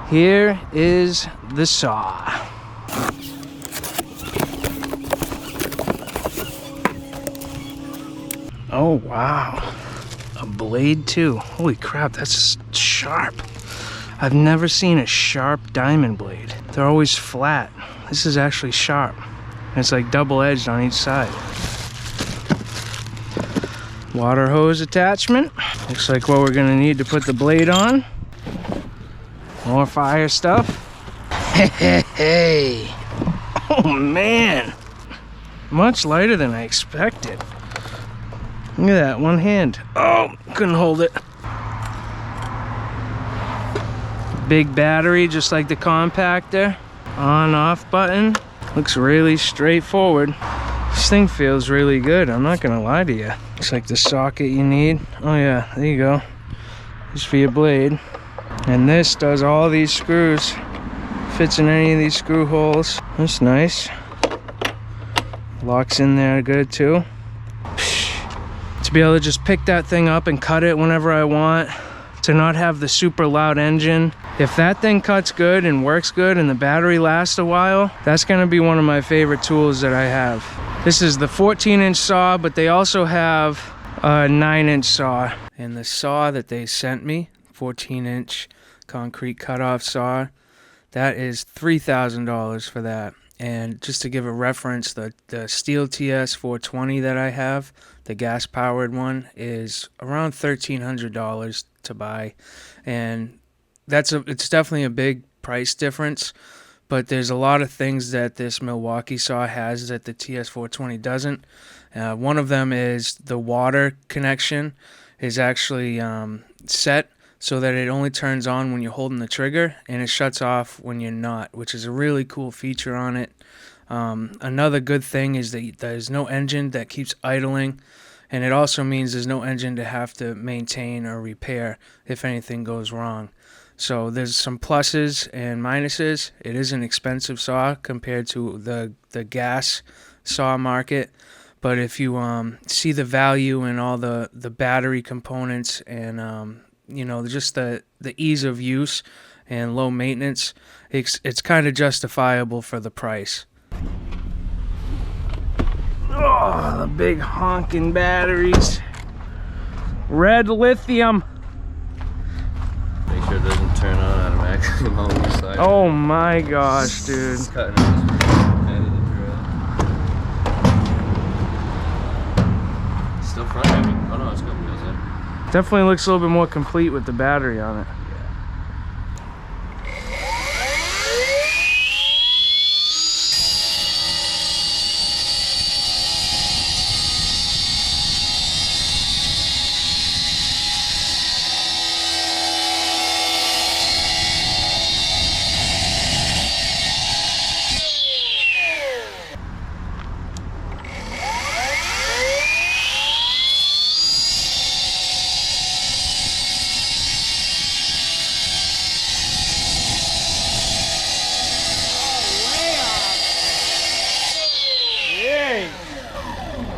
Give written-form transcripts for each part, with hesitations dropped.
Here is the saw. Oh, wow. A blade too. Holy crap, that's sharp. I've never seen a sharp diamond blade. They're always flat. This is actually sharp. And it's like double-edged on each side. Water hose attachment. Looks like what we're gonna need to put the blade on. More fire stuff. Hey. Oh man. Much lighter than I expected. Look at that, one hand. Oh, couldn't hold it. Big battery, just like the compactor. On-off button. Looks really straightforward. This thing feels really good, I'm not gonna lie to you. Looks like the socket you need. Oh yeah, there you go. Just for your blade. And this does all these screws. Fits in any of these screw holes. That's nice. Locks in there good too. To be able to just pick that thing up and cut it whenever I want. To not have the super loud engine. If that thing cuts good and works good and the battery lasts a while, that's gonna be one of my favorite tools that I have. This is the 14-inch saw, but they also have a 9-inch saw. And the saw that they sent me, 14-inch concrete cutoff saw, that is $3,000 for that. And just to give a reference, the Steel TS 420 that I have, the gas-powered one, is around $1,300 to buy. And it's definitely a big price difference. But there's a lot of things that this Milwaukee saw has that the TS 420 doesn't. One of them is the water connection is actually set so that it only turns on when you're holding the trigger and it shuts off when you're not, which is a really cool feature on it. Another good thing is that there's no engine that keeps idling, and it also means there's no engine to have to maintain or repair if anything goes wrong. So there's some pluses and minuses. It is an expensive saw compared to the gas saw market. But if you see the value in all the battery components and you know, just the ease of use and low maintenance, it's kind of justifiable for the price. Oh, the big honking batteries. Red lithium. Make sure it doesn't turn on automatically while we slide. Oh my gosh, dude. It's cutting it out of the drill. Still front heavy. Oh no, it's got wheels in. Definitely looks a little bit more complete with the battery on it.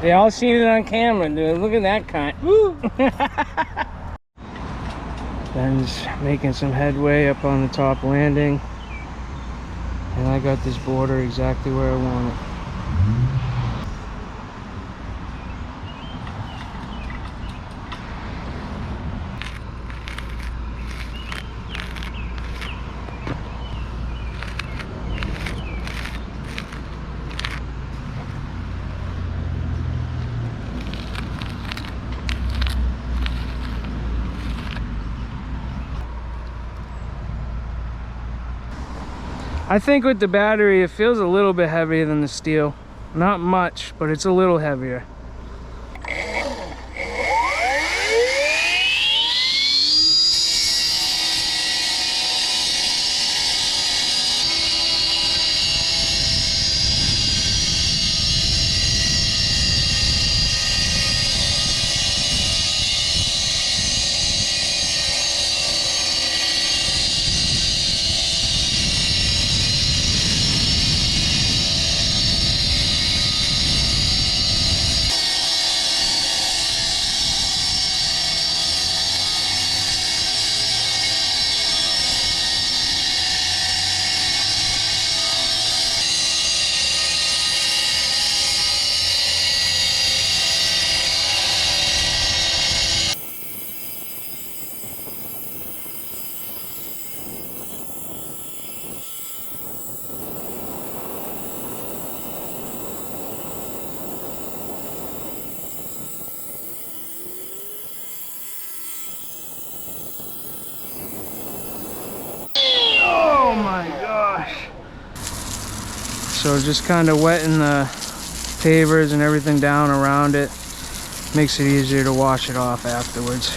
They all seen it on camera, dude. Look at that cunt. Woo! Ben's making some headway up on the top landing. And I got this border exactly where I want it. I think with the battery, it feels a little bit heavier than the steel. Not much, but it's a little heavier. So just kind of wetting the pavers and everything down around it makes it easier to wash it off afterwards.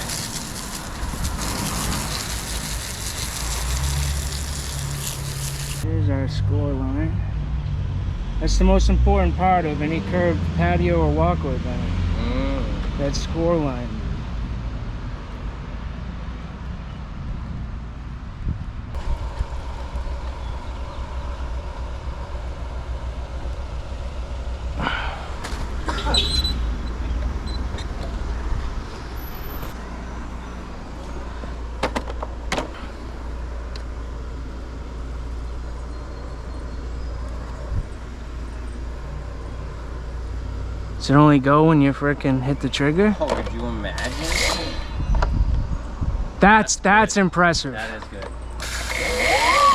Here's our score line. That's the most important part of any curved patio or walkway bed. That score line. Does it only go when you frickin' hit the trigger? Oh, could you imagine? That's impressive. That is good.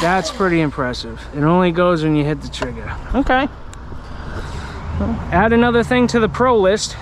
That's pretty impressive. It only goes when you hit the trigger. Okay. Well, add another thing to the pro list.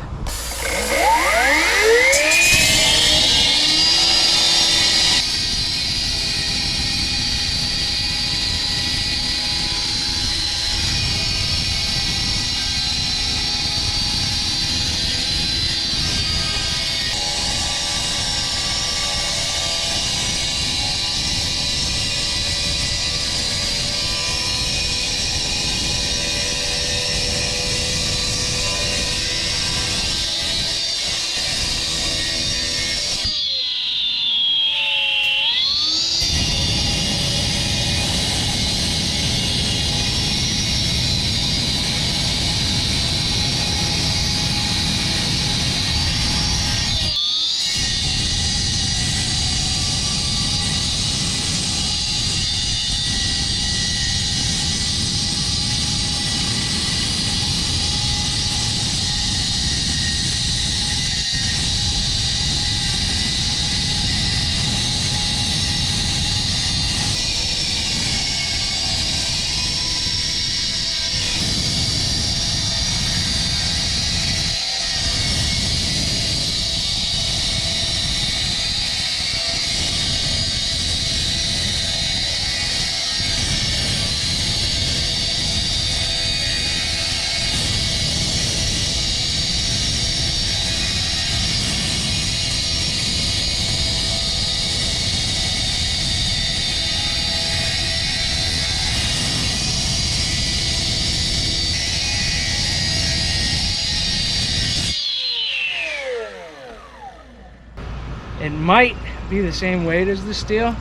It might be the same weight as the steel,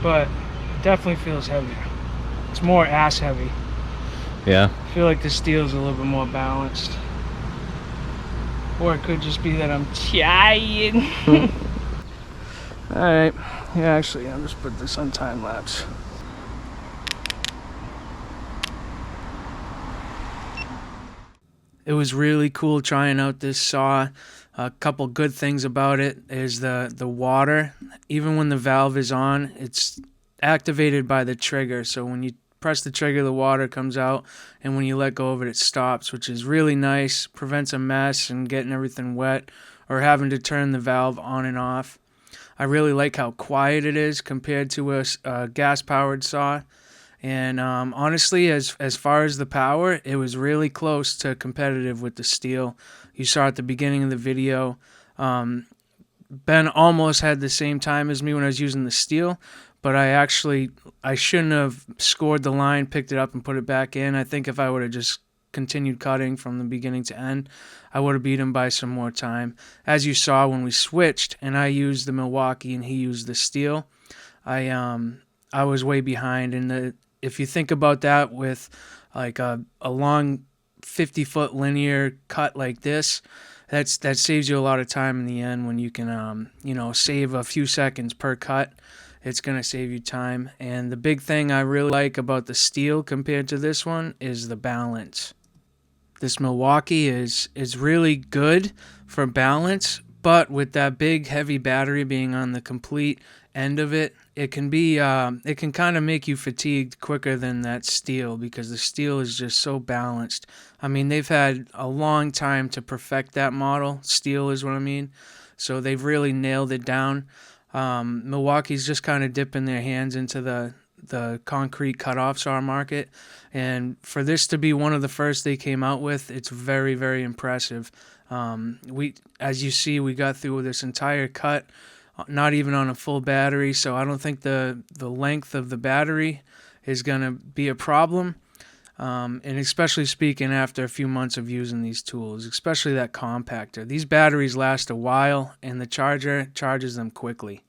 but it definitely feels heavier. It's more ass heavy. Yeah. I feel like the steel's a little bit more balanced. Or it could just be that I'm trying. Alright, yeah, actually, I'll just put this on time lapse. It was really cool trying out this saw. A couple good things about it is the water. Even when the valve is on, it's activated by the trigger. So when you press the trigger, the water comes out, and when you let go of it, it stops, which is really nice. Prevents a mess and getting everything wet or having to turn the valve on and off. I really like how quiet it is compared to a gas-powered saw. And honestly, as far as the power, it was really close to competitive with the steel. You saw at the beginning of the video, Ben almost had the same time as me when I was using the steel, but I shouldn't have scored the line, picked it up, and put it back in. I think if I would have just continued cutting from the beginning to end, I would have beat him by some more time. As you saw when we switched, and I used the Milwaukee and he used the steel, I was way behind. And if you think about that with like a long 50-foot linear cut like this, that saves you a lot of time in the end when you can save a few seconds per cut. It's going to save you time. And the big thing I really like about the steel compared to this one is the balance. This Milwaukee is really good for balance, but with that big heavy battery being on the complete end of it, it can kind of make you fatigued quicker than that steel, because the steel is just so balanced. I mean, they've had a long time to perfect that model. Steel is what I mean. So they've really nailed it down. Milwaukee's just kind of dipping their hands into the the concrete cutoff saw market. And for this to be one of the first they came out with, it's very, very impressive. As you see, we got through this entire cut, not even on a full battery, so I don't think the length of the battery is going to be a problem. And especially speaking after a few months of using these tools, especially that compactor. These batteries last a while, and the charger charges them quickly.